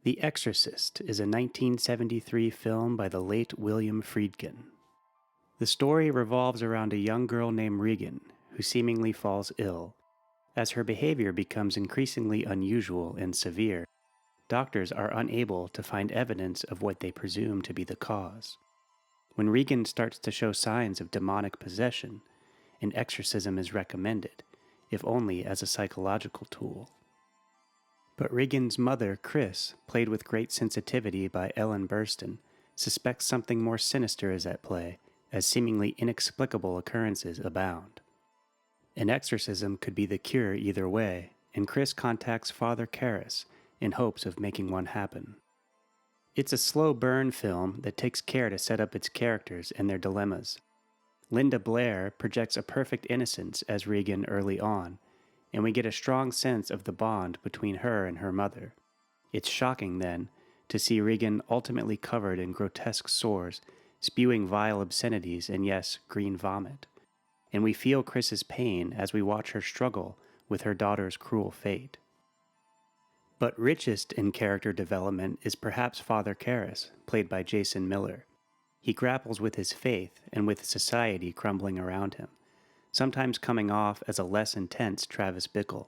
The Exorcist is a 1973 film by the late William Friedkin. The story revolves around a young girl named Regan, who seemingly falls ill. As her behavior becomes increasingly unusual and severe, doctors are unable to find evidence of what they presume to be the cause. When Regan starts to show signs of demonic possession, an exorcism is recommended, if only as a psychological tool. But Regan's mother, Chris, played with great sensitivity by Ellen Burstyn, suspects something more sinister is at play, as seemingly inexplicable occurrences abound. An exorcism could be the cure either way, and Chris contacts Father Karras in hopes of making one happen. It's a slow burn film that takes care to set up its characters and their dilemmas. Linda Blair projects a perfect innocence as Regan early on, and we get a strong sense of the bond between her and her mother. It's shocking, then, to see Regan ultimately covered in grotesque sores, spewing vile obscenities and, yes, green vomit. And we feel Chris's pain as we watch her struggle with her daughter's cruel fate. But richest in character development is perhaps Father Karras, played by Jason Miller. He grapples with his faith and with society crumbling around him, sometimes coming off as a less intense Travis Bickle.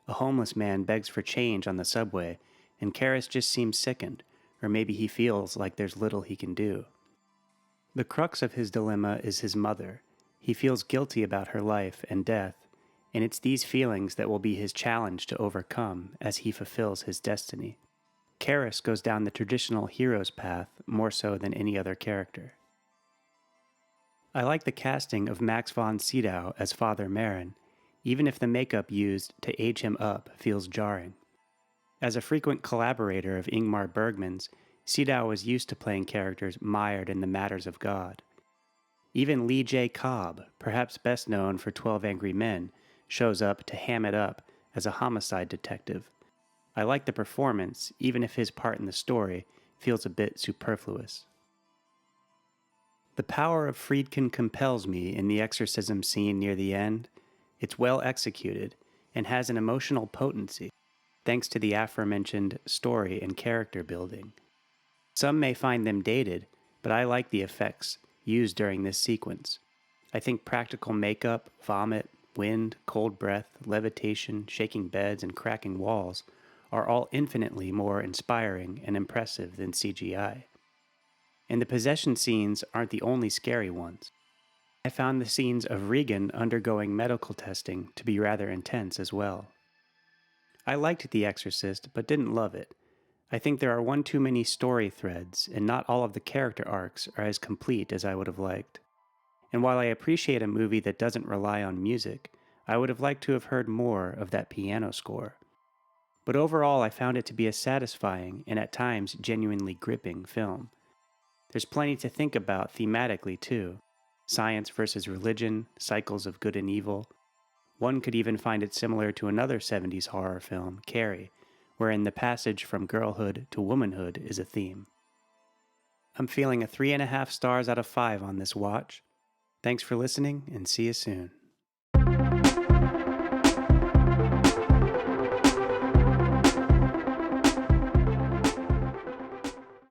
A homeless man begs for change on the subway, and Karras just seems sickened, or maybe he feels like there's little he can do. The crux of his dilemma is his mother. He feels guilty about her life and death, and it's these feelings that will be his challenge to overcome as he fulfills his destiny. Karras goes down the traditional hero's path more so than any other character. I like the casting of Max von Sydow as Father Merrin, even if the makeup used to age him up feels jarring. As a frequent collaborator of Ingmar Bergman's, Sydow was used to playing characters mired in the matters of God. Even Lee J. Cobb, perhaps best known for 12 Angry Men, shows up to ham it up as a homicide detective. I like the performance, even if his part in the story feels a bit superfluous. The power of Friedkin compels me in the exorcism scene near the end. It's well executed and has an emotional potency, thanks to the aforementioned story and character building. Some may find them dated, but I like the effects used during this sequence. I think practical makeup, vomit, wind, cold breath, levitation, shaking beds, and cracking walls are all infinitely more inspiring and impressive than CGI. And the possession scenes aren't the only scary ones. I found the scenes of Regan undergoing medical testing to be rather intense as well. I liked The Exorcist, but didn't love it. I think there are one too many story threads, and not all of the character arcs are as complete as I would have liked. And while I appreciate a movie that doesn't rely on music, I would have liked to have heard more of that piano score. But overall, I found it to be a satisfying and at times genuinely gripping film. There's plenty to think about thematically, too. Science versus religion, cycles of good and evil. One could even find it similar to another 70s horror film, Carrie, wherein the passage from girlhood to womanhood is a theme. I'm feeling a 3.5 stars out of 5 on this watch. Thanks for listening, and see you soon.